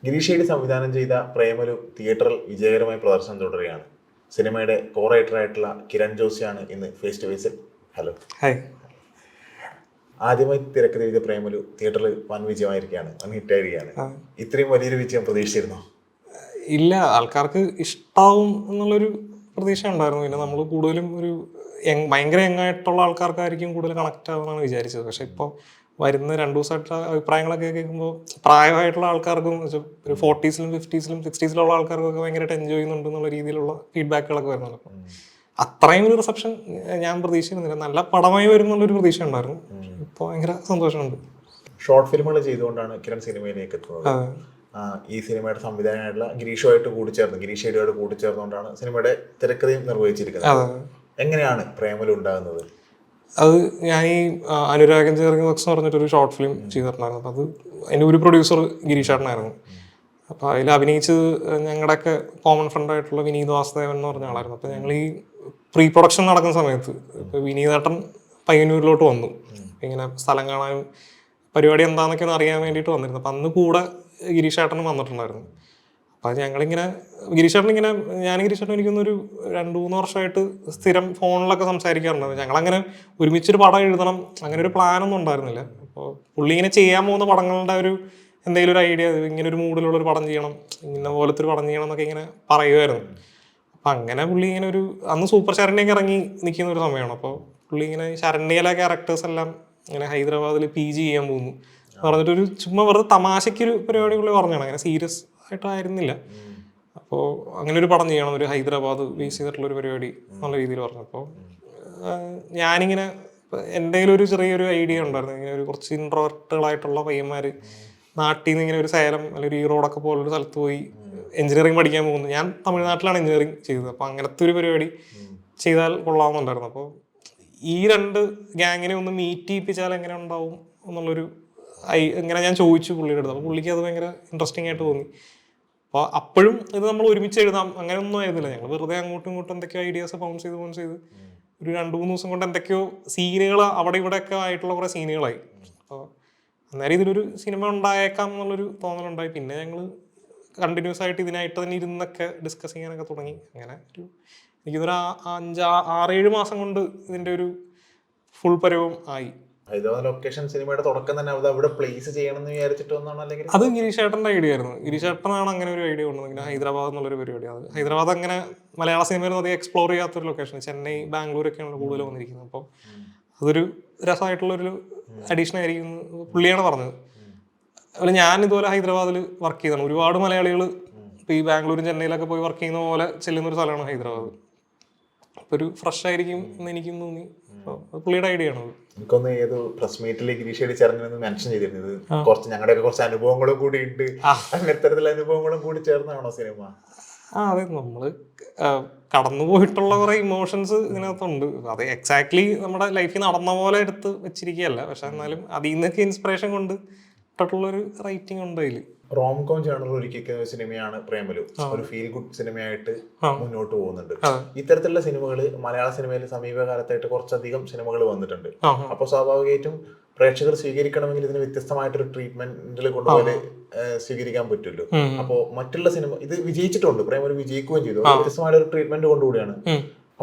ഗിരീഷ് സംവിധാനം ചെയ്ത പ്രേമലു തിയേറ്ററിൽ വിജയകരമായി പ്രദർശനം തുടരുകയാണ്. സിനിമയുടെ കോ റൈറ്ററായിട്ടുള്ള കിരൺ ജോഷിയാണ് ഇന്ന് ഫേസ് ടു ഫേസിൽ. ഹലോ. ഹായ്. ആദ്യമായി തിരക്കഥ എഴുതിയ പ്രേമലു തിയേറ്ററിൽ വൻ വിജയമായിരിക്കുകയാണ്, വൻ ഹിറ്റായിരിക്കുകയാണ്. ഇത്രയും വലിയൊരു വിജയം പ്രതീക്ഷിച്ചിരുന്നോ? ഇല്ല, ആൾക്കാർക്ക് ഇഷ്ടാവും എന്നുള്ളൊരു പ്രതീക്ഷ ഉണ്ടായിരുന്നു. പിന്നെ നമ്മൾ കൂടുതലും ഒരു ഭയങ്കര യങ്ങായിട്ടുള്ള ആൾക്കാർക്കായിരിക്കും കൂടുതൽ കണക്ട് ആവുമെന്നാണ് വിചാരിച്ചത്. പക്ഷെ ഇപ്പോൾ വരുന്ന 2 ദിവസമായിട്ട് അഭിപ്രായങ്ങളൊക്കെ കേൾക്കുമ്പോൾ പ്രായമായിട്ടുള്ള ആൾക്കാർക്കും ഒരു 40s-ലും 50s-ലും 60s-ലുള്ള ആൾക്കാർക്കൊക്കെ ഭയങ്കരമായിട്ട് എൻജോയ് ചെയ്യുന്നുണ്ട് എന്നുള്ള രീതിയിലുള്ള ഫീഡ്ബാക്കുകളൊക്കെ വരുന്നുണ്ട്. അപ്പോൾ അത്രയും ഒരു റിസപ്ഷൻ ഞാൻ പ്രതീക്ഷിക്കുന്നില്ല. നല്ല പടമായി വരും എന്നുള്ളൊരു പ്രതീക്ഷ ഉണ്ടായിരുന്നു. ഇപ്പോൾ ഭയങ്കര സന്തോഷമുണ്ട്. ഷോർട്ട് ഫിലിമുകൾ ചെയ്തുകൊണ്ടാണ് കിരൺ സിനിമയിലേക്ക് എത്തുന്നത്. ഈ സിനിമയുടെ സംവിധാനമായിട്ടുള്ള ഗിരീഷുമായിട്ട് കൂടിച്ചേർന്നുകൊണ്ടാണ് സിനിമയുടെ തിരക്കഥയും നിർവഹിച്ചിരിക്കുന്നത്. എങ്ങനെയാണ് പ്രേമലു ഉണ്ടാകുന്നത്? അത് ഞാൻ ഈ അനുരാഗൻ ചേർക്കുന്ന ബക്സ് എന്ന് പറഞ്ഞിട്ടൊരു ഷോർട്ട് ഫിലിം ചെയ്തിട്ടുണ്ടായിരുന്നു. അപ്പോൾ അത് അതിൻ്റെ ഒരു പ്രൊഡ്യൂസർ ഗിരീഷേട്ടനായിരുന്നു. അപ്പോൾ അതിൽ അഭിനയിച്ചത് ഞങ്ങളുടെയൊക്കെ കോമൺ ഫ്രണ്ടായിട്ടുള്ള വിനീത് വാസുദേവൻ എന്ന് പറഞ്ഞ ആളായിരുന്നു. അപ്പോൾ ഞങ്ങൾ ഈ പ്രീ പ്രൊഡക്ഷൻ നടക്കുന്ന സമയത്ത് ഇപ്പോൾ വിനീതേട്ടൻ പയ്യന്നൂരിലോട്ട് വന്നു. ഇങ്ങനെ സ്ഥലം കാണാനും പരിപാടി എന്താണെന്നൊക്കെ ഒന്ന് അറിയാൻ വേണ്ടിയിട്ട് വന്നിരുന്നു. അപ്പം അന്ന് കൂടെ ഗിരീഷേട്ടനും വന്നിട്ടുണ്ടായിരുന്നു. അപ്പോൾ ഗിരീഷേട്ടൻ എനിക്കൊന്നൊരു 2-3 വർഷമായിട്ട് സ്ഥിരം ഫോണിലൊക്കെ സംസാരിക്കാറുണ്ട്. ഞങ്ങളങ്ങനെ ഒരുമിച്ചൊരു പടം എഴുതണം അങ്ങനെ ഒരു പ്ലാനൊന്നും ഉണ്ടായിരുന്നില്ല. അപ്പോൾ പുള്ളി ഇങ്ങനെ ചെയ്യാൻ പോകുന്ന പടങ്ങളുടെ ഒരു എന്തെങ്കിലും ഒരു ഐഡിയ, ഇങ്ങനെ ഒരു മൂഡിലുള്ളൊരു പടം ചെയ്യണം, ഇന്ന പോലത്തെ ഒരു പടം ചെയ്യണം എന്നൊക്കെ ഇങ്ങനെ പറയുമായിരുന്നു. അപ്പം അങ്ങനെ പുള്ളി ഇങ്ങനെ അന്ന് സൂപ്പർ ശരണ്യൊക്കെ ഇറങ്ങി നിൽക്കുന്ന ഒരു സമയമാണ്. അപ്പോൾ പുള്ളി ഇങ്ങനെ ശരണ്യയിലെ ക്യാരക്ടേഴ്സ് എല്ലാം ഇങ്ങനെ ഹൈദരാബാദിൽ PG ചെയ്യാൻ പോകുന്നു പറഞ്ഞിട്ടൊരു ചുമ്മാ വെറുതെ തമാശയ്ക്കൊരു പരിപാടി പുള്ളി പറഞ്ഞാണ്, അങ്ങനെ സീരിയസ് ആയിട്ടായിരുന്നില്ല. അപ്പോൾ അങ്ങനെ ഒരു പടം ചെയ്യണം, ഒരു ഹൈദരാബാദ് ബേസ് ചെയ്തിട്ടുള്ളൊരു പരിപാടി എന്നുള്ള രീതിയിൽ പറഞ്ഞു. അപ്പോൾ ഞാനിങ്ങനെ എന്തെങ്കിലും ഒരു ചെറിയൊരു ഐഡിയ ഉണ്ടായിരുന്നു. ഇങ്ങനെ ഒരു കുറച്ച് ഇൻട്രോവേർട്ടുകളായിട്ടുള്ള പയ്യന്മാർ നാട്ടിൽ നിന്ന് ഇങ്ങനെ ഒരു സേലം അല്ലെങ്കിൽ ഒരു ഈറോഡൊക്കെ പോലൊരു സ്ഥലത്ത് പോയി എഞ്ചിനീയറിംഗ് പഠിക്കാൻ പോകുന്നു. ഞാൻ തമിഴ്നാട്ടിലാണ് എഞ്ചിനീയറിംഗ് ചെയ്തത്. അപ്പോൾ അങ്ങനത്തെ ഒരു പരിപാടി ചെയ്താൽ കൊള്ളാമെന്നുണ്ടായിരുന്നു. അപ്പോൾ ഈ 2 ഗ്യാങ്ങിനെ ഒന്ന് മീറ്റ് ചെയ്യിപ്പിച്ചാൽ എങ്ങനെ ഉണ്ടാവും എന്നുള്ളൊരു ഇങ്ങനെ ഞാൻ ചോദിച്ചു പുള്ളിയുടെ അടുത്ത്. അപ്പോൾ പുള്ളിക്ക് അത് ഭയങ്കര ഇൻട്രസ്റ്റിംഗ് ആയിട്ട് തോന്നി. അപ്പോൾ അപ്പോഴും ഇത് നമ്മൾ ഒരുമിച്ച് എഴുതാം അങ്ങനെയൊന്നും ആയിരുന്നില്ല. ഞങ്ങൾ വെറുതെ അങ്ങോട്ടും ഇങ്ങോട്ടും എന്തൊക്കെയോ ഐഡിയാസ് ബൗൺസ് ചെയ്ത് ഒരു 2-3 ദിവസം കൊണ്ട് എന്തൊക്കെയോ സീനുകൾ അവിടെ ഇവിടെയൊക്കെ ആയിട്ടുള്ള കുറേ സീനുകളായി. അപ്പോൾ അന്നേരം ഇതിലൊരു സിനിമ ഉണ്ടായേക്കാം എന്നുള്ളൊരു തോന്നലുണ്ടായി. പിന്നെ ഞങ്ങൾ കണ്ടിന്യൂസ് ആയിട്ട് ഇതിനായിട്ട് തന്നെ ഇരുന്നൊക്കെ ഡിസ്കസ് ചെയ്യാനൊക്കെ തുടങ്ങി. അങ്ങനെ എനിക്കിതൊരു 5-6-7 മാസം കൊണ്ട് ഇതിൻ്റെ ഒരു ഫുൾ പരുവം ആയി. ഹൈദരാബാദ് ലൊക്കേഷൻ സിനിമയുടെ തുടക്കം തന്നെ അവിടെ പ്ലേസ് ചെയ്യണം എന്ന് വിചാരിച്ചിട്ടൊന്നാണ്, അല്ലെങ്കിൽ അത് ഗിരീഷേട്ടൻ്റെ ഐഡിയ ആയിരുന്നു. ഗിരീഷേട്ടനാണ് അങ്ങനെ ഒരു ഐഡിയ കൊണ്ടത്, ഇങ്ങനെ ഹൈദരാബാദ് എന്നുള്ളൊരു പരിപാടി. അത് ഹൈദരാബാദ് അങ്ങനെ മലയാള സിനിമയിൽ അധികം എക്സ്പ്ലോർ ചെയ്യാത്തൊരു ലൊക്കേഷൻ. ചെന്നൈ, ബാംഗ്ലൂരൊക്കെയാണ് കൂടുതൽ വന്നിരിക്കുന്നത്. അപ്പോൾ അതൊരു രസമായിട്ടുള്ളൊരു അഡീഷൻ ആയിരിക്കും പുള്ളിയാണ് പറഞ്ഞത്. അതുപോലെ ഞാൻ ഇതുപോലെ ഹൈദരാബാദിൽ വർക്ക് ചെയ്തതാണ്. ഒരുപാട് മലയാളികൾ ഇപ്പോൾ ഈ ബാംഗ്ലൂരും ചെന്നൈയിലൊക്കെ പോയി വർക്ക് ചെയ്യുന്ന പോലെ ചെല്ലുന്നൊരു സ്ഥലമാണ് ഹൈദരാബാദ്. അപ്പോൾ ഒരു ഫ്രഷ് ആയിരിക്കും എന്ന് എനിക്കും തോന്നി. പുള്ളിയുടെ ഐഡിയ ആണ്. എനിക്കൊന്ന് ഏത് പ്രസ് മീറ്റിൽ ഗിരീഷ് ചേർന്ന് മെൻഷൻ ചെയ്തിരുന്നത് കുറച്ച് ഞങ്ങളുടെയൊക്കെ കുറച്ച് അനുഭവങ്ങളും കൂടി ഉണ്ട്, അങ്ങനത്തരത്തിലുള്ള അനുഭവങ്ങളും കൂടി ചേർന്നാണോ സിനിമ? അതെ, നമ്മൾ കടന്നുപോയിട്ടുള്ള കുറെ ഇമോഷൻസ് ഇതിനകത്തുണ്ട്. അത് എക്സാക്ട്ലി നമ്മുടെ ലൈഫിൽ നടന്ന പോലെ എടുത്ത് വെച്ചിരിക്കുകയല്ല, പക്ഷെ എന്നാലും അതിൽ നിന്നൊക്കെ ഇൻസ്പിറേഷൻ കൊണ്ട് ഇട്ടിട്ടുള്ളൊരു റൈറ്റിംഗ് ഉണ്ട് അതിൽ. റോംകോം ജേണൽ ഒരുക്കിയ സിനിമയാണ് പ്രേമലു. ഒരു ഫീൽ ഗുഡ് സിനിമയായിട്ട് മുന്നോട്ട് പോകുന്നുണ്ട്. ഇത്തരത്തിലുള്ള സിനിമകൾ മലയാള സിനിമയിൽ സമീപകാലത്തായിട്ട് കുറച്ചധികം സിനിമകൾ വന്നിട്ടുണ്ട്. അപ്പോൾ സ്വാഭാവികമായിട്ടും പ്രേക്ഷകർ സ്വീകരിക്കണമെങ്കിൽ ഇതിന് വ്യത്യസ്തമായിട്ടൊരു ട്രീറ്റ്മെന്റിൽ കൊണ്ടുപോലെ സ്വീകരിക്കാൻ പറ്റുമല്ലോ. അപ്പോൾ മറ്റുള്ള സിനിമ ഇത് വിജയിച്ചിട്ടുണ്ട്, പ്രേമലു വിജയിക്കുകയും ചെയ്തു. വ്യത്യസ്തമായ ഒരു ട്രീറ്റ്മെന്റ് കൊണ്ടുകൂടിയാണ്.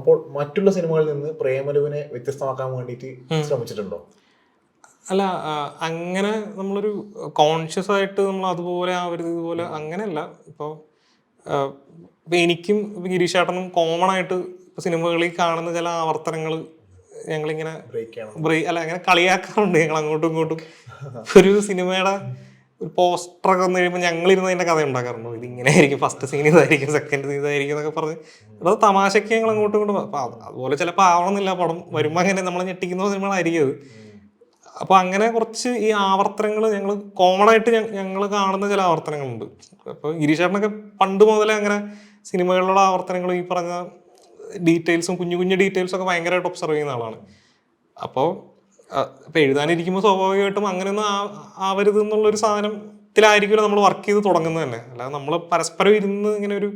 അപ്പോൾ മറ്റുള്ള സിനിമകളിൽ നിന്ന് പ്രേമലുവിനെ വ്യത്യസ്തമാക്കാൻ വേണ്ടിയിട്ട് ശ്രമിച്ചിട്ടുണ്ടോ? അല്ല, അങ്ങനെ നമ്മളൊരു കോൺഷ്യസ് ആയിട്ട് നമ്മൾ അതുപോലെ ആവരുത് ഇതുപോലെ അങ്ങനെയല്ല. ഇപ്പോൾ എനിക്കും ഗിരീഷേട്ടനും കോമൺ ആയിട്ട് ഇപ്പോൾ സിനിമകളിൽ കാണുന്ന ചില ആവർത്തനങ്ങൾ ഞങ്ങളിങ്ങനെ അങ്ങനെ കളിയാക്കാറുണ്ട്. ഞങ്ങൾ അങ്ങോട്ടും ഇങ്ങോട്ടും ഒരു സിനിമയുടെ ഒരു പോസ്റ്ററൊക്കെ വന്നു കഴിയുമ്പോൾ ഞങ്ങളിരുന്ന് അതിൻ്റെ കഥ ഉണ്ടാക്കാറുണ്ടോ, ഇതിങ്ങനെ ആയിരിക്കും, ഫസ്റ്റ് സീൻ ഇതായിരിക്കും, സെക്കൻഡ് സീൻ ഇതായിരിക്കും എന്നൊക്കെ പറഞ്ഞ് അത് തമാശയ്ക്ക് ഞങ്ങൾ അങ്ങോട്ടും ഇങ്ങോട്ടും. അപ്പം അതുപോലെ ചിലപ്പോൾ ആവണമെന്നില്ല, പടം വരുമ്പോൾ അങ്ങനെ നമ്മളെ ഞെട്ടിക്കുന്ന സിനിമകളായിരിക്കും അത്. അപ്പോൾ അങ്ങനെ കുറച്ച് ഈ ആവർത്തനങ്ങൾ ഞങ്ങൾ കോമൺ ആയിട്ട് ഞങ്ങൾ കാണുന്ന ചില ആവർത്തനങ്ങളുണ്ട്. അപ്പോൾ ഗിരീഷേട്ടനൊക്കെ പണ്ട് മുതലേ അങ്ങനെ സിനിമകളിലുള്ള ആവർത്തനങ്ങൾ, ഈ പറഞ്ഞ ഡീറ്റെയിൽസും കുഞ്ഞു കുഞ്ഞു ഡീറ്റെയിൽസൊക്കെ ഭയങ്കരമായിട്ട് ഒബ്സർവ് ചെയ്യുന്ന ആളാണ്. അപ്പോൾ എഴുതാനിരിക്കുമ്പോൾ സ്വാഭാവികമായിട്ടും അങ്ങനെയൊന്നും ആവരുത് എന്നുള്ളൊരു സാധനത്തിലായിരിക്കുമല്ലോ നമ്മൾ വർക്ക് ചെയ്ത് തുടങ്ങുന്നത് തന്നെ. അല്ലാതെ നമ്മൾ പരസ്പരം ഇരുന്ന് ഇങ്ങനെ ഒരു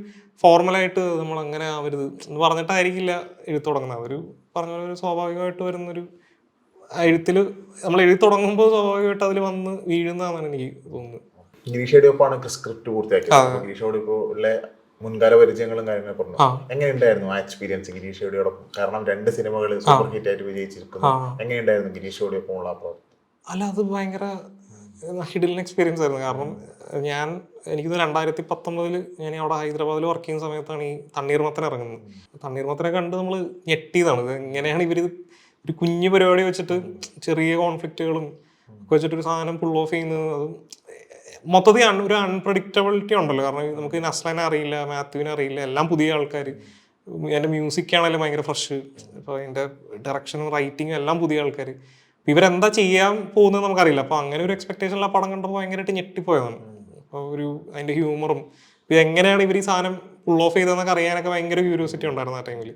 ഫോർമലായിട്ട് നമ്മൾ അങ്ങനെ ആവരുത് എന്ന് പറഞ്ഞിട്ടായിരിക്കില്ല എഴുതി തുടങ്ങുന്നത്. ഒരു പറഞ്ഞ പോലെ ഒരു സ്വാഭാവികമായിട്ട് വരുന്നൊരു എഴുത്തിൽ നമ്മൾ എഴുതി തുടങ്ങുമ്പോൾ സ്വാഭാവികമായിട്ട് അതിൽ വന്ന് വീഴുന്നതാണെന്ന് എനിക്ക് തോന്നുന്നത്. ഗിരീഷയുടെ ഒപ്പമാണ് സ്ക്രിപ്റ്റ് പൂർത്തിയാക്കിയത്. ഗിരീഷോട് ഇപ്പോൾ ഉള്ള മുൻകാല പരിചയങ്ങളും കാര്യങ്ങളും പറഞ്ഞു. എങ്ങനെയുണ്ടായിരുന്നു ആ എക്സ്പീരിയൻസ് ഗിരീഷയോടൊപ്പം? കാരണം 2 സിനിമകൾ സൂപ്പർ ഹിറ്റ് ആയിട്ട് വിജയിച്ചിരിക്കുന്നു. എങ്ങനെയുണ്ടായിരുന്നു ഗിരീഷയോടൊപ്പം ഉള്ള പ്രവർത്തനം? അല്ല, അത് ഭയങ്കര ഹിഡിൽ എക്സ്പീരിയൻസ് ആയിരുന്നു. കാരണം എനിക്ക് 2019 ഞാൻ അവിടെ ഹൈദരാബാദിൽ വർക്ക് ചെയ്യുന്ന സമയത്താണ് ഈ തണ്ണീർമത്തൻ ഇറങ്ങുന്നത്. തണ്ണീർമത്തനെ കണ്ട് നമ്മൾ ഞെട്ടിയതാണ്. ഇത് എങ്ങനെയാണ് ഇവർ ഒരു കുഞ്ഞു പരിപാടി വെച്ചിട്ട് ചെറിയ കോൺഫ്ലിക്റ്റുകളും ഒക്കെ വെച്ചിട്ടൊരു സാധനം പുൾ ഓഫ് ചെയ്യുന്നത്. അതും മൊത്തത്തിൽ ഒരു അൺപ്രഡിക്റ്റബിലിറ്റി ഉണ്ടല്ലോ. കാരണം നമുക്ക് നസ്ലനെ അറിയില്ല, മാത്യുവിനെ അറിയില്ല, എല്ലാം പുതിയ ആൾക്കാർ. എൻ്റെ മ്യൂസിക് ആണെങ്കിലും ഭയങ്കര ഫ്രഷ്. ഇപ്പോൾ അതിൻ്റെ ഡയറക്ഷനും റൈറ്റിങ്ങും എല്ലാം പുതിയ ആൾക്കാർ. ഇവരെന്താ ചെയ്യാൻ പോകുന്നത് നമുക്കറിയില്ല. അപ്പോൾ അങ്ങനെ ഒരു എക്സ്പെക്ടേഷനിൽ ആ പടം കണ്ടപ്പോൾ ഭയങ്കരമായിട്ട് ഞെട്ടിപ്പോയതാണ്. അപ്പോൾ അതിൻ്റെ ഹ്യൂമറും എങ്ങനെയാണ് ഇവർ ഈ സാധനം പുൾ ഓഫ് ചെയ്തതെന്നൊക്കെ അറിയാനൊക്കെ ഭയങ്കര ക്യൂരിയോസിറ്റി ഉണ്ടായിരുന്നു ആ ടൈമിൽ.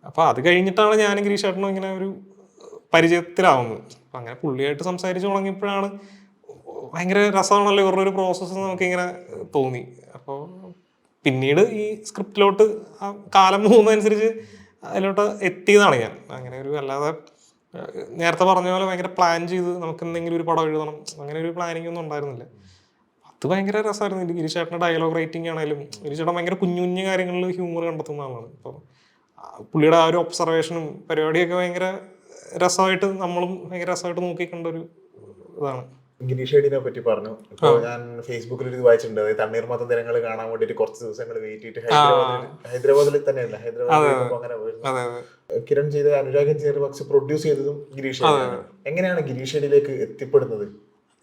അപ്പോൾ അത് കഴിഞ്ഞിട്ടാണ് ഞാനും ഗിരീഷേട്ടനും ഇങ്ങനെ ഒരു പരിചയത്തിലാവുന്നത്. അപ്പം അങ്ങനെ പുള്ളിയായിട്ട് സംസാരിച്ച് തുടങ്ങിയപ്പോഴാണ് ഭയങ്കര രസമാണല്ലോ ഇവരുടെ ഒരു പ്രോസസ്സ് നമുക്കിങ്ങനെ തോന്നി. അപ്പോൾ പിന്നീട് ഈ സ്ക്രിപ്റ്റിലോട്ട് കാലം പോകുന്നതനുസരിച്ച് അതിലോട്ട് എത്തിയതാണ് ഞാൻ. അങ്ങനെ ഒരു അല്ലാതെ നേരത്തെ പറഞ്ഞ പോലെ ഭയങ്കര പ്ലാൻ ചെയ്ത് നമുക്ക് എന്തെങ്കിലും ഒരു പടം എഴുതണം അങ്ങനെ ഒരു പ്ലാനിങ് ഒന്നും ഉണ്ടായിരുന്നില്ല. അത് ഭയങ്കര രസമായിരുന്നു. ഗിരീഷേട്ടൻ്റെ ഡയലോഗ് റൈറ്റിംഗ് ആണെങ്കിലും ഗിരീഷേട്ടൻ ഭയങ്കര കുഞ്ഞു കുഞ്ഞു കാര്യങ്ങളിൽ ഹ്യൂമർ കണ്ടെത്തുന്ന ആളാണ്. അപ്പോൾ പുള്ളിയുടെ ആ ഒരു ഒബ്സർവേഷനും പരിപാടിയൊക്കെ ഭയങ്കര രസമായിട്ട് നമ്മളും ഭയങ്കര രസമായിട്ട് നോക്കിക്കണ്ടൊരു ഇതാണ്. ഗിരീഷേടിനെ പറ്റി പറഞ്ഞു. ഇപ്പോൾ ഞാൻ ഫേസ്ബുക്കിൽ ഒരു ഇത് വായിച്ചിട്ടുണ്ട്. അതായത് തണ്ണീർമത്തൻ ദിനങ്ങൾ കാണാൻ വേണ്ടിയിട്ട് കുറച്ച് ദിവസങ്ങൾ വെയിറ്റ് ചെയ്തിട്ട് ഹൈദരാബാദിൽ തന്നെയല്ല, ഹൈദരാബാദിൽ അങ്ങനെ പോയിരുന്നു. കിരൺ ചെയ്ത അനുരാഗൻ ചേർബക്സ് പ്രൊഡ്യൂസ് ചെയ്തതും ഗിരീഷേടിയാണ്. എങ്ങനെയാണ് ഗിരീഷേടിയിലേക്ക് എത്തിപ്പെടുന്നത്?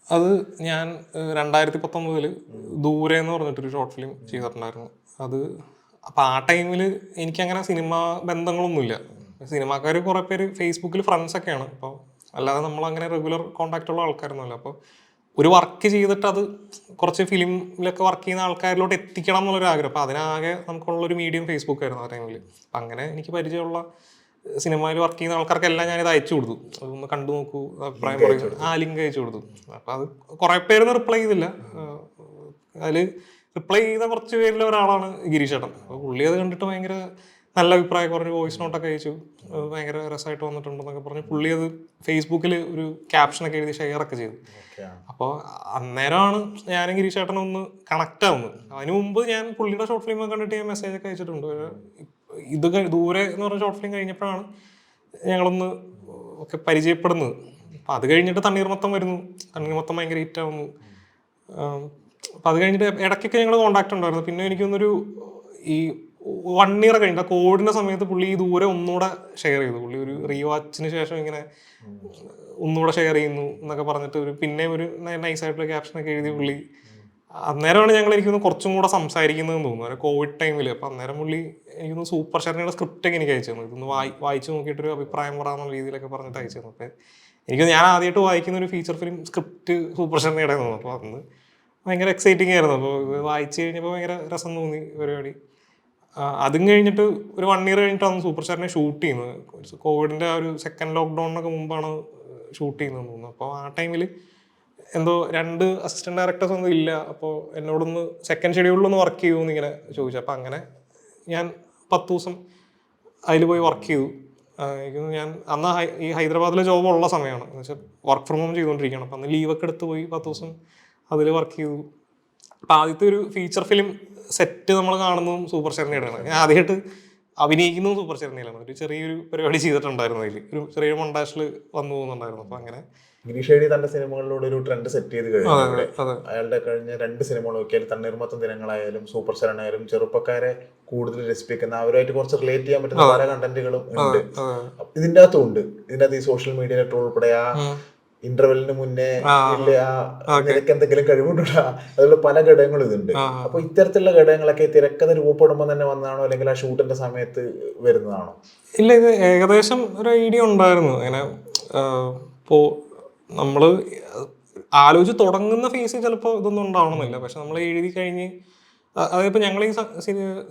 അത് ഞാൻ 2019 ദൂരെ എന്ന് പറഞ്ഞിട്ടൊരു ഷോർട്ട് ഫിലിം ചെയ്തിട്ടുണ്ടായിരുന്നു. അത് അപ്പം ആ ടൈമിൽ എനിക്കങ്ങനെ സിനിമാ ബന്ധങ്ങളൊന്നുമില്ല. സിനിമാക്കാർ കുറേ പേര് ഫേസ്ബുക്കിൽ ഫ്രണ്ട്സൊക്കെയാണ്. അപ്പോൾ അല്ലാതെ നമ്മളങ്ങനെ റെഗുലർ കോൺടാക്റ്റുള്ള ആൾക്കാരൊന്നുമല്ല. അപ്പോൾ ഒരു വർക്ക് ചെയ്തിട്ട് അത് കുറച്ച് ഫിലിമിലൊക്കെ വർക്ക് ചെയ്യുന്ന ആൾക്കാരിലോട്ട് എത്തിക്കണം എന്നുള്ളൊരു ആഗ്രഹം. അപ്പോൾ അതിനാകെ നമുക്കുള്ളൊരു മീഡിയം ഫേസ്ബുക്ക് ആയിരുന്നു ആ ടൈമിൽ. അപ്പം അങ്ങനെ എനിക്ക് പരിചയമുള്ള സിനിമയിൽ വർക്ക് ചെയ്യുന്ന ആൾക്കാർക്കെല്ലാം ഞാനിത് അയച്ചു കൊടുത്തു. അതൊന്ന് കണ്ടു നോക്കൂ, അഭിപ്രായം പറയും. ലിങ്ക് അയച്ചു കൊടുത്തു. അപ്പം അത് കുറേ പേരൊന്നും റിപ്ലൈ ചെയ്തില്ല. അതിൽ റിപ്ലൈ ചെയ്ത കുറച്ച് പേരിൽ ഒരാളാണ് ഗിരീഷേട്ടൻ. അപ്പോൾ പുള്ളി അത് കണ്ടിട്ട് ഭയങ്കര നല്ല അഭിപ്രായം പറഞ്ഞ് വോയിസ് നോട്ടൊക്കെ അയച്ചു. ഭയങ്കര രസമായിട്ട് വന്നിട്ടുണ്ടെന്നൊക്കെ പറഞ്ഞ് പുള്ളി അത് ഫേസ്ബുക്കിൽ ഒരു ക്യാപ്ഷനൊക്കെ എഴുതി ഷെയറൊക്കെ ചെയ്തു. അപ്പോൾ അന്നേരമാണ് ഞാനും ഗിരീഷേട്ടനും ഒന്ന് കണക്റ്റ് ആവുന്നത്. അതിന് മുമ്പ് ഞാൻ പുള്ളിയുടെ ഷോർട്ട് ഫിലിം കണ്ടിട്ട് ഞാൻ മെസ്സേജൊക്കെ അയച്ചിട്ടുണ്ട്. ഇത് ദൂരെ എന്ന് പറഞ്ഞ ഷോർട്ട് ഫിലിം കഴിഞ്ഞപ്പോഴാണ് ഞങ്ങളൊന്ന് ഒക്കെ പരിചയപ്പെടുന്നത്. അപ്പം അത് കഴിഞ്ഞിട്ട് തണ്ണീർമത്തം വരുന്നു. തണ്ണീർമത്തം ഭയങ്കര ഹിറ്റാവുന്നു. അപ്പം അത് കഴിഞ്ഞിട്ട് ഇടയ്ക്കൊക്കെ ഞങ്ങൾ കോൺടാക്ട് ഉണ്ടായിരുന്നു. പിന്നെ എനിക്കൊന്നൊരു ഈ 1 year കഴിഞ്ഞിട്ട് കോവിഡിൻ്റെ സമയത്ത് പുള്ളി ഈ ദൂരെ ഒന്നുകൂടെ ഷെയർ ചെയ്തു. പുള്ളി ഒരു റീവാച്ചിന് ശേഷം ഇങ്ങനെ ഒന്നുകൂടെ ഷെയർ ചെയ്യുന്നു എന്നൊക്കെ പറഞ്ഞിട്ട് പിന്നെയും ഒരു നൈസായിട്ടുള്ള ക്യാപ്ഷനൊക്കെ എഴുതി പുള്ളി. അന്നേരമാണ് ഞങ്ങൾ എനിക്കൊന്ന് കുറച്ചും കൂടെ സംസാരിക്കുന്നതെന്ന് തോന്നുന്നു, കോവിഡ് ടൈമിൽ. അപ്പം അന്നേരം പുള്ളി എനിക്കൊന്ന് സൂപ്പർ ശരണയുടെ സ്ക്രിപ്റ്റൊക്കെ എനിക്ക് അയച്ചു തന്നു. ഇതൊന്ന് വായിച്ച് നോക്കിയിട്ടൊരു അഭിപ്രായം പറയാമെന്നുള്ള രീതിയിലൊക്കെ പറഞ്ഞിട്ട് അയച്ചു തന്നു. അപ്പം ഞാൻ ആദ്യമായിട്ട് വായിക്കുന്ന ഒരു ഫീച്ചർ ഫിലിം സ്ക്രിപ്റ്റ് സൂപ്പർ ശരണയുടെ തോന്നുന്നു. അപ്പോൾ അന്ന് ഭയങ്കര എക്സൈറ്റിംഗ് ആയിരുന്നു. അപ്പോൾ ഇത് വായിച്ച് കഴിഞ്ഞപ്പോൾ ഭയങ്കര രസം തോന്നി പരിപാടി. അതും കഴിഞ്ഞിട്ട് ഒരു 1 year കഴിഞ്ഞിട്ടാണ് സൂപ്പർ സ്റ്റാറിനെ ഷൂട്ട് ചെയ്യുന്നത്. കോവിഡിൻ്റെ ആ ഒരു സെക്കൻഡ് ലോക്ക്ഡൗണിനൊക്കെ മുമ്പാണ് ഷൂട്ട് ചെയ്യുന്നതെന്ന് തോന്നുന്നു. അപ്പോൾ ആ ടൈമിൽ എന്തോ 2 അസിസ്റ്റന്റ് ഡയറക്ടേഴ്സ് ഒന്നും ഇല്ല. അപ്പോൾ എന്നോടൊന്ന് സെക്കൻഡ് ഷെഡ്യൂളിലൊന്ന് വർക്ക് ചെയ്യുമെന്ന് ഇങ്ങനെ ചോദിച്ചു. അപ്പോൾ അങ്ങനെ ഞാൻ 10 ദിവസം അതിൽ പോയി വർക്ക് ചെയ്തു. ഞാൻ അന്ന് ഈ ഹൈദരാബാദിലെ ജോബ് ഉള്ള സമയമാണ്, എന്ന് വെച്ചാൽ വർക്ക് ഫ്രം ഹോം ചെയ്തുകൊണ്ടിരിക്കുകയാണ്. അപ്പോൾ അന്ന് ലീവൊക്കെ എടുത്ത് പോയി 10 ദിവസം അതിൽ വർക്ക് ചെയ്തു. അപ്പം ആദ്യത്തെ ഒരു ഫീച്ചർ ഫിലിം സെറ്റ് നമ്മൾ കാണുന്നതും സൂപ്പർ ശരണയുടെയാണ്. ഞാൻ ആദ്യമായിട്ട് അഭിനയിക്കുന്നതും സൂപ്പർ ശരണയിലാണ്. ഒരു ചെറിയൊരു പരിപാടി ചെയ്തിട്ടുണ്ടായിരുന്നു. അതിൽ ഒരു ചെറിയൊരു മൊണ്ടാഷിൽ വന്നു പോകുന്നുണ്ടായിരുന്നു. അപ്പം അങ്ങനെ ഗിരീഷേടി തന്റെ സിനിമകളിലൂടെ ഒരു ട്രെൻഡ് സെറ്റ് ചെയ്ത് കഴിഞ്ഞു. അയാളുടെ കഴിഞ്ഞ 2 സിനിമകൾ നോക്കിയാലും തണ്ണീർമത്തൻ ദിനങ്ങളായാലും സൂപ്പർ ശരണായാലും ചെറുപ്പക്കാരെ കൂടുതൽ രസിപ്പിക്കുന്ന, അവരുമായിട്ട് കുറച്ച് റിലേറ്റ് ചെയ്യാൻ പറ്റുന്ന പല കണ്ടന്റുകളും ഉണ്ട്. ഇതിൻ്റെ അകത്തും ഉണ്ട്. ഇതിൻ്റെ അകത്ത് ഈ സോഷ്യൽ മീഡിയ ഉൾപ്പെടെ ആ ഇന്റർവെല്ലിന് മുന്നേ നിനക്ക് എന്തെങ്കിലും കഴിവുണ്ടാ, അതുള്ള പല ഘടകങ്ങളും ഇതുണ്ട്. അപ്പൊ ഇത്തരത്തിലുള്ള ഘടകങ്ങളൊക്കെ തിരക്കഥ രൂപപ്പെടുമ്പോൾ തന്നെ വന്നതാണോ, അല്ലെങ്കിൽ ആ ഷൂട്ടിന്റെ സമയത്ത് വരുന്നതാണോ? ഇല്ല, ഇത് ഏകദേശം ഒരു ഐഡിയ ഉണ്ടായിരുന്നു. അങ്ങനെ ഇപ്പോൾ നമ്മൾ ആലോചിച്ച് തുടങ്ങുന്ന ഫേസിൽ ചിലപ്പോൾ ഇതൊന്നും ഉണ്ടാവണമെന്നില്ല. പക്ഷെ നമ്മൾ എഴുതി കഴിഞ്ഞ് അതായത് ഞങ്ങൾ ഈ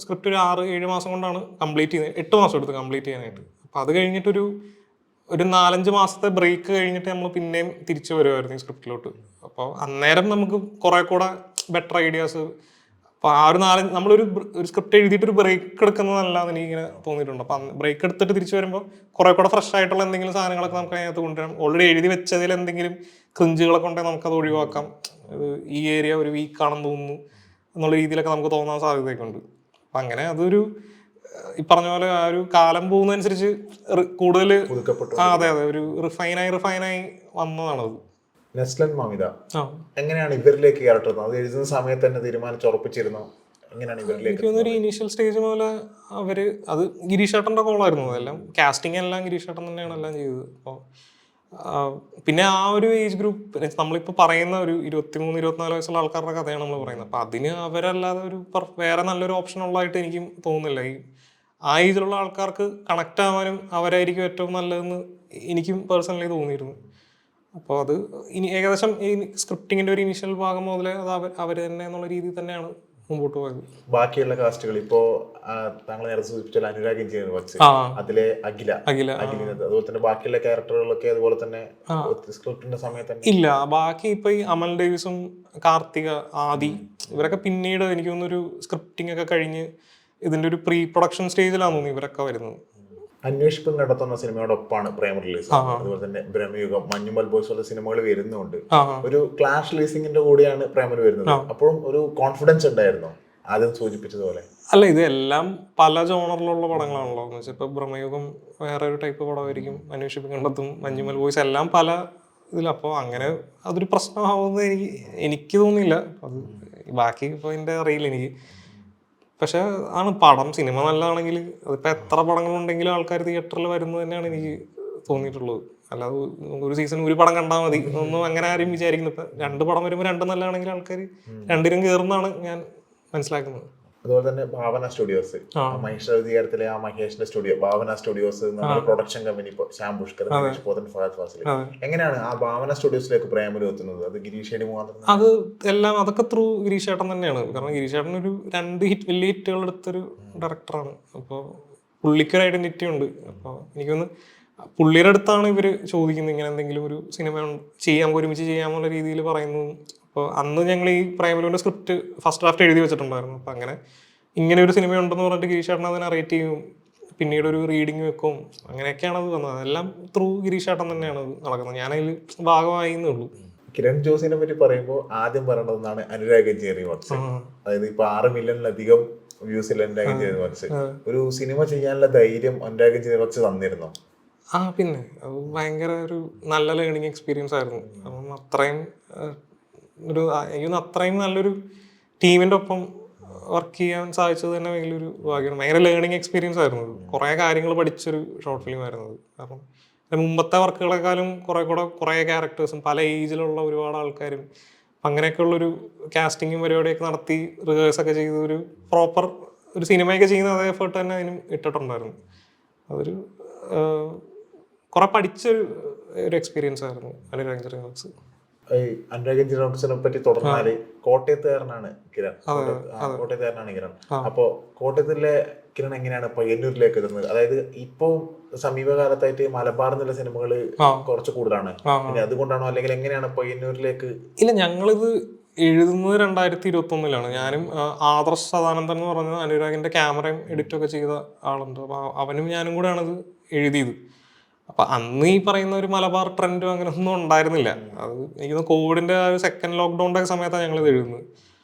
സ്ക്രിപ്റ്റ് ഒരു 6-7 മാസം കൊണ്ടാണ് കംപ്ലീറ്റ് ചെയ്യുന്നത്. 8 മാസം എടുത്ത് കംപ്ലീറ്റ് ചെയ്യാനായിട്ട്. അപ്പോൾ അത് കഴിഞ്ഞിട്ടൊരു 4-5 മാസത്തെ ബ്രേക്ക് കഴിഞ്ഞിട്ട് നമ്മൾ പിന്നെയും തിരിച്ചു വരുമായിരുന്നു ഈ സ്ക്രിപ്റ്റിലോട്ട്. അപ്പോൾ അന്നേരം നമുക്ക് കുറേ കൂടെ ബെറ്റർ ഐഡിയാസ് അപ്പോൾ ആ ഒരു നമ്മളൊരു സ്ക്രിപ്റ്റ് എഴുതിയിട്ട് ഒരു ബ്രേക്ക് എടുക്കുന്നതല്ലാന്ന് എനിക്ക് ഇങ്ങനെ തോന്നിയിട്ടുണ്ട്. അപ്പം ബ്രേക്ക് എടുത്തിട്ട് തിരിച്ചു വരുമ്പോൾ കുറെ കൂടെ ഫ്രഷ് ആയിട്ടുള്ള എന്തെങ്കിലും സാധനങ്ങളൊക്കെ നമുക്ക് അതിനകത്ത് കൊണ്ടുവരാം. ഓൾറെഡി എഴുതി വെച്ചതിൽ എന്തെങ്കിലും ക്രിഞ്ചുകളൊക്കെ ഉണ്ടെങ്കിൽ നമുക്കത് ഒഴിവാക്കാം. ഈ ഏരിയ ഒരു വീക്കാണെന്ന് തോന്നുന്നു എന്നുള്ള രീതിയിലൊക്കെ നമുക്ക് തോന്നാൻ സാധ്യതയൊക്കെ ഉണ്ട്. അപ്പം അങ്ങനെ അതൊരു ഈ പറഞ്ഞ പോലെ ആ ഒരു കാലം പോകുന്നതനുസരിച്ച് കൂടുതൽ അതെ ഒരു റിഫൈനായി വന്നതാണത്. നെസ്ലൻ മമിത എങ്ങനെയാണ് ഇവരിലേക്ക് ക്യാരക്ടർ അത് എഴുതുന്ന സമയത്ത് തന്നെ തീരുമാനിച്ചുറപ്പിച്ചിരുന്നു? എങ്ങനെയാണ് ഇവരിലേക്ക്? ഒരു ഇനീഷ്യൽ സ്റ്റേജ് മുതൽ അത് ഗിരീഷേട്ടൻ്റെ കോളായിരുന്നു. അതെല്ലാം കാസ്റ്റിംഗ് എല്ലാം ഗിരീഷേട്ടൻ തന്നെയാണ് എല്ലാം ചെയ്തത്. അപ്പോൾ പിന്നെ ആ ഒരു ഏജ് ഗ്രൂപ്പ് നമ്മളിപ്പോൾ പറയുന്ന ഒരു 23-24 വയസ്സുള്ള ആൾക്കാരുടെ കഥയാണ് നമ്മൾ പറയുന്നത്. അപ്പം അതിന് അവരല്ലാതെ ഒരു വേറെ നല്ലൊരു ഓപ്ഷൻ ഉള്ളതായിട്ട് എനിക്കും തോന്നുന്നില്ല. ആ ഏജിലുള്ള ആൾക്കാർക്ക് കണക്ട് ആവാനും അവരായിരിക്കും ഏറ്റവും നല്ലതെന്ന് എനിക്കും പേഴ്സണലി തോന്നിയിരുന്നു. അപ്പോൾ അത് ഇനി ഏകദേശം ഈ സ്ക്രിപ്റ്റിങ്ങിൻ്റെ ഒരു ഇനീഷ്യൽ ഭാഗം മുതലേ അത് അവർ തന്നെ എന്നുള്ള രീതിയിൽ തന്നെയാണ് മുമ്പോട്ട് പോയത്. ബാക്കിയുള്ള കാസ്റ്റുകൾ ഇപ്പോ താങ്കൾ നേരത്തെ സൂചിപ്പിച്ച അനുരാഗ് എഞ്ചിനീയർ വർക്ക്സ്, അതിലെ അഖില അതുപോലെ തന്നെ ബാക്കിയുള്ള ക്യാരക്ടറുകളൊക്കെ അതുപോലെ തന്നെ സ്ക്രിപ്റ്റിന്റെ സമയത്ത് ഇല്ല. ബാക്കി ഇപ്പൊ ഈ അമൽ ഡേവിസും കാർത്തിക, ആദി ഇവരൊക്കെ പിന്നീട് എനിക്ക് തോന്നുന്നൊരു സ്ക്രിപ്റ്റിംഗ് ഒക്കെ കഴിഞ്ഞ് ഇതിന്റെ ഒരു പ്രീ പ്രൊഡക്ഷൻ സ്റ്റേജിലാണെന്ന് തോന്നുന്നു ഇവരൊക്കെ വരുന്നത്. അന്വേഷിപ്പം നടത്തുന്ന സിനിമയോടൊപ്പമാണ് പ്രേമ റിലീസ്. അതുപോലെ തന്നെ ബ്രഹ്മയുഗം, മഞ്ഞുമൽ ബോയ്സ് ഉള്ള സിനിമകൾ വരുന്നുണ്ട്. ഒരു ക്ലാഷ് റിലീസിംഗിന്റെ കൂടെയാണ് പ്രേമൽ വരുന്നത്. അപ്പോഴും ഒരു കോൺഫിഡൻസ് ഉണ്ടായിരുന്നു ആദ്യം സൂചിപ്പിച്ചതുപോലെ? അല്ല, ഇതെല്ലാം പല ജോണറിലുള്ള പടങ്ങളാണല്ലോ. എന്ന് വെച്ചാൽ ഇപ്പൊ ബ്രഹ്മയുഗം വേറെ ഒരു ടൈപ്പ് പടമായിരിക്കും, അന്വേഷിപ്പം കണ്ടെത്തും, മഞ്ഞുമൽ ബോയ്സ് എല്ലാം പല ഇതിൽ. അപ്പോൾ അങ്ങനെ അതൊരു പ്രശ്നമാവുന്നത് എനിക്ക് തോന്നിയില്ല. അത് ബാക്കി ഇപ്പോൾ എൻ്റെ അറിയില്ല എനിക്ക്. പക്ഷെ പടം സിനിമ നല്ലതാണെങ്കിൽ അതിപ്പോൾ എത്ര പടങ്ങളുണ്ടെങ്കിലും ആൾക്കാർ തിയേറ്ററിൽ വരുന്നത് തന്നെയാണ് എനിക്ക് തോന്നിയിട്ടുള്ളത്. അല്ലാതെ ഒരു സീസൺ ഒരു പടം കണ്ടാൽ മതി ഒന്നും അങ്ങനെ ആരും വിചാരിക്കുന്നു. ഇപ്പം 2 പടം വരുമ്പോൾ 2 നല്ലതാണെങ്കിൽ ആൾക്കാർ 2നും കയറുന്നതാണ് ഞാൻ മനസ്സിലാക്കുന്നത്. അതുപോലെ തന്നെ ഭാവന സ്റ്റുഡിയോസ്, മഹേഷ് അധികാരത്തിലെ ആ മഹേഷിന്റെ സ്റ്റുഡിയോ ഭാവന സ്റ്റുഡിയോസ് പ്രൊഡക്ഷൻ കമ്പനി, ഇപ്പോൾ ശ്യാം പുഷ്കർ, ഫഹദ് ഫാസിൽ, എങ്ങനെയാണ് ആ ഭാവന സ്റ്റുഡിയോസിലേക്ക് പ്രേമലു എത്തുന്നത്? അത് ഗിരീഷ് ഏടി മാത്രം? അത് എല്ലാം അതൊക്കെ ത്രൂ ഗിരീഷ് ഏട്ടൻ തന്നെയാണ്. കാരണം ഗിരീഷ് ഏട്ടൻ ഒരു 2 വലിയ ഹിറ്റുകൾ എടുത്തൊരു ഡയറക്ടറാണ്. അപ്പോൾ പുള്ളിക്കൊരു ഐഡന്റിറ്റി ഉണ്ട്. അപ്പോൾ എനിക്കൊന്ന് പുള്ളിയുടെ അടുത്താണ് ഇവർ ചോദിക്കുന്നത് ഇങ്ങനെ എന്തെങ്കിലും ഒരു സിനിമ ഒരുമിച്ച് ചെയ്യാമെന്നുള്ള രീതിയിൽ പറയുന്നതും. അപ്പോൾ അന്ന് ഞങ്ങൾ ഈ പ്രേമലുവിൻ്റെ സ്ക്രിപ്റ്റ് ഫസ്റ്റ് ഡ്രാഫ്റ്റ് എഴുതി വെച്ചിട്ടുണ്ടായിരുന്നു. അപ്പം അങ്ങനെ ഇങ്ങനെ ഒരു സിനിമയുണ്ടെന്ന് പറഞ്ഞിട്ട് ഗിരീഷ് ഏട്ടൻ അതിനെ റേറ്റ് ചെയ്യും, പിന്നീട് ഒരു റീഡിങ് വെക്കും, അങ്ങനെയൊക്കെയാണ് അത് വന്നത്. അതെല്ലാം ത്രൂ ഗിരീഷ് ഏട്ടൻ തന്നെയാണ് അത് നടക്കുന്നത്. ഞാനതിൽ ഭാഗമായി എന്നേ ഉള്ളൂ. കിരൺ ജോസിനെ പറ്റി പറയുമ്പോൾ ആദ്യം പറയേണ്ടതെന്നാണ് അനുരാഗ് എഞ്ചിനീയറിംഗ് വർക്ക്സ്. അതായത് ഇപ്പൊ 6 മില്യണിലധികം വ്യൂസിൽ അനുരാഗ് എഞ്ചിനീയറിംഗ് വർക്ക്സ്. ഒരു സിനിമ ചെയ്യാനുള്ള ധൈര്യം അനുരാഗ് എഞ്ചിനീയറിംഗ് വർക്ക്സ് തന്നിരുന്നോ? പിന്നെ അത് ഭയങ്കര ഒരു നല്ല ലേണിംഗ് എക്സ്പീരിയൻസ് ആയിരുന്നു. അപ്പം അത്രയും നല്ലൊരു ടീമിൻ്റെ ഒപ്പം വർക്ക് ചെയ്യാൻ സാധിച്ചത് തന്നെ വലിയൊരു ഭാഗ്യമാണ്. ഭയങ്കര ലേണിംഗ് എക്സ്പീരിയൻസ് ആയിരുന്നു. കുറേ കാര്യങ്ങൾ പഠിച്ചൊരു ഷോർട്ട് ഫിലിം ആയിരുന്നു അത്. കാരണം മുമ്പത്തെ വർക്കുകളെക്കാളും കുറേ ക്യാരക്ടേഴ്സും പല ഏജിലുള്ള ഒരുപാട് ആൾക്കാരും അങ്ങനെയൊക്കെയുള്ളൊരു കാസ്റ്റിങ്ങും പരിപാടിയൊക്കെ നടത്തി റിഹേഴ്സൊക്കെ ചെയ്ത് ഒരു പ്രോപ്പർ ഒരു സിനിമയൊക്കെ ചെയ്യുന്ന അതേ എഫേർട്ട് തന്നെ അതിനും ഇട്ടിട്ടുണ്ടായിരുന്നു. അതൊരു കുറെ പഠിച്ചൊരു എക്സ്പീരിയൻസ് ആയിരുന്നു Anurag engineering works. Anurag engineering വർക്ക്സിനെ പറ്റി തുടർന്നാല് കോട്ടയത്തുകാരനാണ് കിരൺ. അപ്പോ കോട്ടയത്തിലെ കിരൺ എങ്ങനെയാണ് പയ്യന്നൂരിലേക്ക് എത്തുന്നത്? അതായത് ഇപ്പോ സമീപകാലത്തായിട്ട് മലബാർ എന്നുള്ള സിനിമകള് കുറച്ച് കൂടുതലാണ്. അതുകൊണ്ടാണോ അല്ലെങ്കിൽ എങ്ങനെയാണ് പയ്യന്നൂരിലേക്ക്? ഇല്ല, ഞങ്ങളിത് എഴുതുന്നത് 2021 ഞാനും ആദർശ് സദാനന്ദൻ എന്ന് പറഞ്ഞ അനുരാഗിന്റെ ക്യാമറയും എഡിറ്റൊക്കെ ചെയ്ത ആളുണ്ട്. അപ്പൊ അവനും ഞാനും കൂടെയാണ് ഇത് എഴുതിയത്. അപ്പൊ അന്ന് ഈ പറയുന്ന ഒരു മലബാർ ട്രെൻഡോ അങ്ങനെ ഒന്നും ഉണ്ടായിരുന്നില്ല. അത് എനിക്ക് കോവിഡിന്റെ ആ ഒരു സെക്കൻഡ് ലോക്ക്ഡൗണിന്റെ സമയത്താണ് ഞങ്ങൾ ഇത് എഴുതുന്നത്.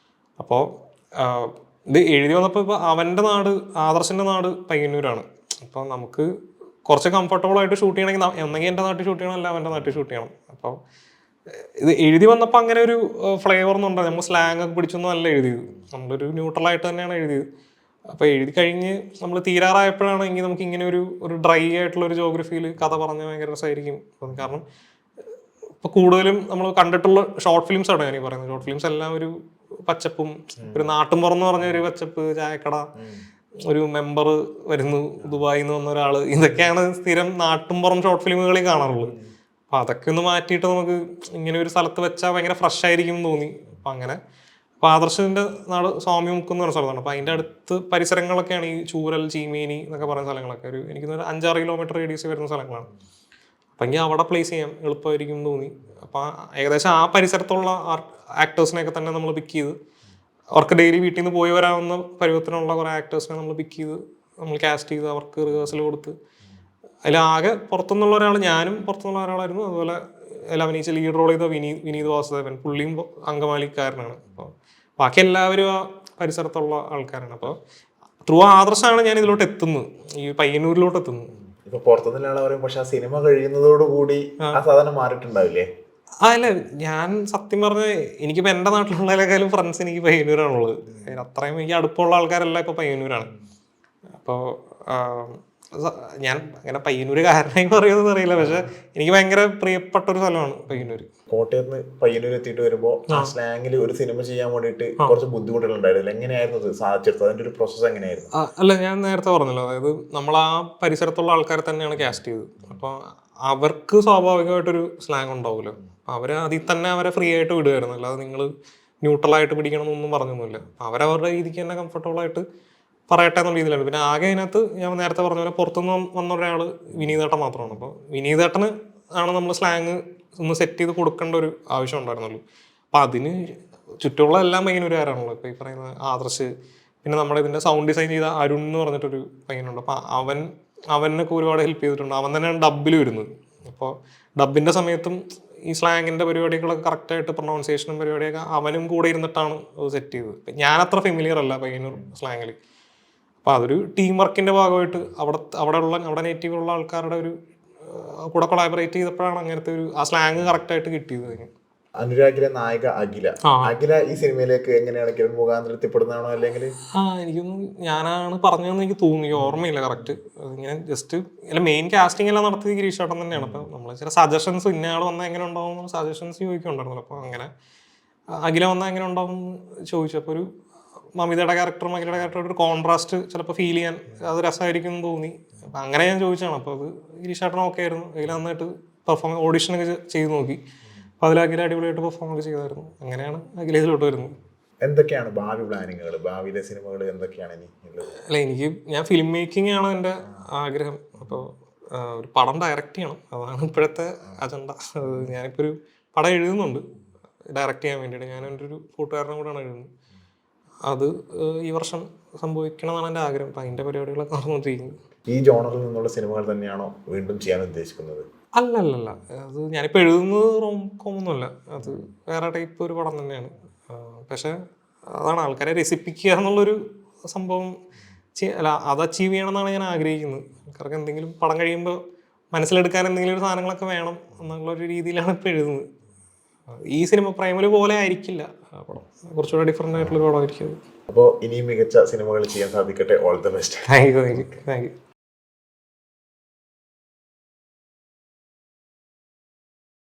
അപ്പോൾ ഇത് എഴുതി വന്നപ്പോൾ ഇപ്പോൾ അവൻ്റെ നാട് ആദർശിന്റെ നാട് പയ്യന്നൂരാണ്. അപ്പോൾ നമുക്ക് കുറച്ച് കംഫർട്ടബിൾ ആയിട്ട് ഷൂട്ട് ചെയ്യണമെങ്കിൽ ഒന്നെങ്കിൽ എൻ്റെ നാട്ടിൽ ഷൂട്ട് ചെയ്യണം, അല്ല അവൻ്റെ നാട്ടിൽ ഷൂട്ട് ചെയ്യണം. അപ്പോൾ ഇത് എഴുതി വന്നപ്പോൾ അങ്ങനെ ഒരു ഫ്ലേവർ ഒന്നും ഉണ്ടായി. നമ്മൾ സ്ലാങ് ഒക്കെ പിടിച്ചൊന്നും അല്ല എഴുതിയത്, നമ്മളൊരു ന്യൂട്രലായിട്ട് തന്നെയാണ് എഴുതിയത്. അപ്പോൾ എഴുതി കഴിഞ്ഞ് നമ്മൾ തീരാറായപ്പോഴാണ് എങ്കിൽ നമുക്ക് ഇങ്ങനെ ഒരു ഡ്രൈ ആയിട്ടുള്ള ഒരു ജോഗ്രഫിയിൽ കഥ പറഞ്ഞാൽ ഭയങ്കര രസമായിരിക്കും. കാരണം ഇപ്പോൾ കൂടുതലും നമ്മൾ കണ്ടിട്ടുള്ള ഷോർട്ട് ഫിലിംസ് ആണ് ഞാൻ പറയുന്നത്. ഷോർട്ട് ഫിലിംസ് എല്ലാം ഒരു പച്ചപ്പും ഒരു നാട്ടും പുറന്ന് പറഞ്ഞ ഒരു പച്ചപ്പ്, ചായക്കട, ഒരു മെമ്പർ വരുന്നു, ദുബായിൽ നിന്ന് വന്ന ഒരാൾ, ഇതൊക്കെയാണ് സ്ഥിരം നാട്ടുംപുറം ഷോർട്ട് ഫിലിമുകളിൽ കാണാറുള്ളത്. അപ്പം അതൊക്കെ ഒന്ന് മാറ്റിയിട്ട് നമുക്ക് ഇങ്ങനെ ഒരു സ്ഥലത്ത് വെച്ചാൽ ഭയങ്കര ഫ്രഷ് ആയിരിക്കും എന്ന് തോന്നി. അപ്പം അങ്ങനെ അപ്പോൾ ആദർശിൻ്റെ നാട് സ്വാമിമുക്ക് എന്ന് പറഞ്ഞ സ്ഥലത്താണ്. അപ്പോൾ അതിൻ്റെ അടുത്ത് പരിസരങ്ങളൊക്കെയാണ് ഈ ചൂരൽ, ചീമേനി എന്നൊക്കെ പറയുന്ന സ്ഥലങ്ങളൊക്കെ. എനിക്ക് 5-6 കിലോമീറ്റർ റേഡിയസ് വരുന്ന സ്ഥലങ്ങളാണ്. അപ്പം എനിക്ക് അവിടെ പ്ലേസ് ചെയ്യാം എളുപ്പമായിരിക്കും എന്ന് തോന്നി. അപ്പം ഏകദേശം ആ പരിസരത്തുള്ള ആക്ടേഴ്സിനെയൊക്കെ തന്നെ നമ്മൾ പിക്ക് ചെയ്ത് അവർക്ക് ഡെയിലി വീട്ടിൽ നിന്ന് പോയി വരാവുന്ന പരുവത്തിനുള്ള കുറേ ആക്ടേഴ്സിനെ നമ്മൾ പിക്ക് ചെയ്ത് നമ്മൾ കാസ്റ്റ് ചെയ്ത് അവർക്ക് റിഹേഴ്സൽ കൊടുത്ത് അതിലാകെ പുറത്തുനിന്നുള്ള ഒരാൾ, ഞാനും പുറത്തുനിന്നുള്ള ഒരാളായിരുന്നു. അതുപോലെ അതിൽ അഭിനയിച്ച ലീഡ് റോൾ ചെയ്ത വിനീത് വാസുദേവൻ, പുള്ളിയും അങ്കമാലിക്കാരനാണ്. അപ്പോൾ ബാക്കി എല്ലാവരും ആ പരിസരത്തുള്ള ആൾക്കാരാണ്. അപ്പോൾ ത്രൂ ആദർശാണ് ഞാൻ ഇതിലോട്ട് എത്തുന്നത്, ഈ പയ്യന്നൂരിലോട്ട് എത്തുന്നത്. ഇപ്പൊ പുറത്തുനിന്നുള്ള പറയും, പക്ഷെ ആ സിനിമ കഴിയുന്നതോടുകൂടി ആ സാധനം മാറിയിട്ടുണ്ടാവില്ലേ? അല്ല, ഞാൻ സത്യം പറഞ്ഞ എനിക്കിപ്പോൾ എൻ്റെ നാട്ടിലുള്ളതിനേക്കാളും ഫ്രണ്ട്സ് എനിക്ക് പയ്യന്നൂരാണുള്ളത്. അത്രയും എനിക്ക് അടുപ്പമുള്ള ആൾക്കാരെല്ലാം ഇപ്പോൾ പയ്യന്നൂരാണ്. അപ്പോൾ ഞാൻ അങ്ങനെ പയ്യന്നൂരുകാരനായി പറയുന്നത് അറിയില്ല, പക്ഷെ എനിക്ക് ഭയങ്കര പ്രിയപ്പെട്ട ഒരു സ്ഥലമാണ് പയ്യന്നൂർ. കോട്ടയത്ത് നിന്ന് പയ്യന്നൂർ എത്തിയിട്ട് വരുമ്പോൾ ആ സ്ലാങ്ങിൽ ഒരു സിനിമ ചെയ്യാൻ വേണ്ടിയിട്ട് കുറച്ച് ബുദ്ധിമുട്ടുകളുണ്ടായിരുന്നു. എങ്ങനെയായിരുന്നു അത് സാധിച്ചെടുത്തത്? അതിന്റെ ഒരു പ്രോസസ്സ് എങ്ങനെയായിരുന്നു? അല്ല, ഞാൻ നേരത്തെ പറഞ്ഞല്ലോ, അതായത് നമ്മൾ ആ പരിസരത്തുള്ള ആൾക്കാരെ തന്നെയാണ് കാസ്റ്റ് ചെയ്തത്. അപ്പോൾ അവർക്ക് സ്വാഭാവികമായിട്ടൊരു സ്ലാങ് ഉണ്ടാവുമല്ലോ. അവർ അതിൽ തന്നെ അവരെ ഫ്രീ ആയിട്ട് വിടുമായിരുന്നു. അല്ലാതെ നിങ്ങൾ ന്യൂട്രലായിട്ട് പിടിക്കണം എന്നൊന്നും പറഞ്ഞൊന്നുമില്ല. അവരവരുടെ രീതിക്ക് തന്നെ കംഫർട്ടബിളായിട്ട് പറയട്ടെ എന്നുള്ള രീതിയിലാണ്. പിന്നെ ആകെ അതിനകത്ത് ഞാൻ നേരത്തെ പറഞ്ഞ പോലെ പുറത്തുനിന്ന് വന്ന ഒരാൾ വിനീതേട്ടൻ മാത്രമാണ്. അപ്പോൾ വിനീതേട്ടന് ആണ് നമ്മൾ സ്ലാങ് ഒന്ന് സെറ്റ് ചെയ്ത് കൊടുക്കേണ്ട ഒരു ആവശ്യം ഉണ്ടായിരുന്നുള്ളൂ. അപ്പം അതിന് ചുറ്റുമുള്ള എല്ലാം പയ്യന്നൂരുകാരാണല്ലോ. ഇപ്പോൾ ഈ പറയുന്ന ആദർശ്, പിന്നെ നമ്മുടെ ഇതിൻ്റെ സൗണ്ട് ഡിസൈൻ ചെയ്ത അരുൺ എന്ന് പറഞ്ഞിട്ടൊരു പയ്യനുണ്ട്. അപ്പോൾ അവനൊക്കെ ഒരുപാട് ഹെൽപ്പ് ചെയ്തിട്ടുണ്ട്. അവൻ തന്നെയാണ് ഡബിൽ വരുന്നത്. അപ്പോൾ ഡബിൻ്റെ സമയത്തും ഈ സ്ലാങ്ങിൻ്റെ പരിപാടികളൊക്കെ കറക്റ്റായിട്ട് പ്രൊണൗൺസിയേഷനും പരിപാടിയൊക്കെ അവനും കൂടെ ഇരുന്നിട്ടാണ് അത് സെറ്റ് ചെയ്തത്. ഞാനത്ര ഫെമിലിയർ അല്ല പയ്യന്നൂർ സ്ലാങ്ങിൽ. അപ്പോൾ അതൊരു ടീം വർക്കിൻ്റെ ഭാഗമായിട്ട് അവിടെ നേറ്റീവുള്ള ആൾക്കാരുടെ ഒരു കൂടെ കൊളാബറേറ്റ് ചെയ്തപ്പോഴാണ് അങ്ങനത്തെ ഒരു ആ സ്ലാങ് കറക്റ്റായിട്ട് കിട്ടിയത്. അനുരാഗിലെ നായിക അഖില ഈ സിനിമയിലേക്ക് എങ്ങനെയാണ് കിരൺ മുഖാന്തരം എത്തിപ്പെടുന്നതാണോ അല്ലെങ്കിൽ? എനിക്കൊന്നും ഞാനാണ് പറഞ്ഞതെന്ന് എനിക്ക് തോന്നി, ഓർമ്മയില്ല കറക്റ്റ്. ഇങ്ങനെ ജസ്റ്റ് അല്ല, മെയിൻ കാസ്റ്റിംഗ് എല്ലാം നടത്തിയത് ഗിരീഷ് ചേട്ടൻ തന്നെയാണ്. അപ്പോൾ നമ്മൾ ചില സജഷൻസ് ഇന്നയാൾ വന്നാൽ എങ്ങനെ ഉണ്ടാവും സജഷൻസ് ചോദിക്കുന്നുണ്ടായിരുന്നല്ലോ. അപ്പോൾ അങ്ങനെ അഖില വന്നാൽ എങ്ങനെ ഉണ്ടാവും എന്ന് ചോദിച്ചു. അപ്പോൾ ഒരു മമിതയുടെ ക്യാരക്ടറും അഖിലയുടെ ക്യാരക്ടറും ഒരു കോൺട്രാസ്റ്റ് ചിലപ്പോൾ ഫീൽ ചെയ്യാൻ അത് രസമായിരിക്കും എന്ന് തോന്നി. അപ്പം അങ്ങനെ ഞാൻ ചോദിച്ചാണ്. അപ്പോൾ അത് ഗിരീഷ് ചേട്ടൻ ഓക്കെ ആയിരുന്നു. അഖില നന്നായിട്ട് ഓഡിഷനൊക്കെ ചെയ്ത് നോക്കി. അപ്പോൾ അതിൽ അഖില അടിപൊളിയായിട്ട് പെർഫോം ഒക്കെ ചെയ്തായിരുന്നു. അങ്ങനെയാണ് അഖിലയിലോട്ട് വരുന്നത്. എന്തൊക്കെയാണ് ഭാവി പ്ലാനിങ്ങുകൾ, ഭാവിയിലെ സിനിമകൾ എന്തൊക്കെയാണ് ഇനി ഉള്ളത്? അല്ല, ഞാൻ ഫിലിം മേക്കിംഗ് ആണ് എൻ്റെ ആഗ്രഹം. അപ്പോൾ ഒരു പടം ഡയറക്റ്റ് ചെയ്യണം, അതാണ് ഇപ്പോഴത്തെ അജണ്ട. ഞാനിപ്പോൾ ഒരു പടം എഴുതുന്നുണ്ട് ഡയറക്റ്റ് ചെയ്യാൻ വേണ്ടിയിട്ട്. ഞാനെൻ്റെ ഒരു കൂട്ടുകാരനും കൂടെയാണ് എഴുതുന്നത്. അത് ഈ വർഷം സംഭവിക്കണമെന്നാണ് എൻ്റെ ആഗ്രഹം. അപ്പം അതിൻ്റെ പരിപാടികളൊക്കെ നടന്നുകൊണ്ടിരിക്കുന്നത്. ഈ ജോണറിൽ നിന്നുള്ള സിനിമകൾ തന്നെയാണോ വീണ്ടും ചെയ്യാൻ ഉദ്ദേശിക്കുന്നത്? അല്ല, അത് ഞാനിപ്പോൾ എഴുതുന്നത് റോം-കോം ഒന്നുമല്ല. അത് വേറെ ടൈപ്പ് ഒരു പടം തന്നെയാണ്. പക്ഷെ അതാണ് ആൾക്കാരെ രസിപ്പിക്കുക എന്നുള്ളൊരു സംഭവം അല്ല, അത് അച്ചീവ് ചെയ്യണമെന്നാണ് ഞാൻ ആഗ്രഹിക്കുന്നത്. ആൾക്കാർക്ക് എന്തെങ്കിലും പടം കഴിയുമ്പോൾ മനസ്സിലെടുക്കാൻ എന്തെങ്കിലും ഒരു സാധനങ്ങളൊക്കെ വേണം എന്നുള്ളൊരു രീതിയിലാണ് ഇപ്പോൾ എഴുതുന്നത്. ഈ സിനിമ പ്രൈമറി പോലെ ആയിരിക്കില്ല ആ പടം, കുറച്ചുകൂടെ ഡിഫറെൻ്റ് ആയിട്ടുള്ളൊരു പടമായിരിക്കും. അപ്പോൾ ഇനിയും മികച്ച സിനിമകൾ ചെയ്യാൻ സാധിക്കട്ടെ. All the best. Thank you.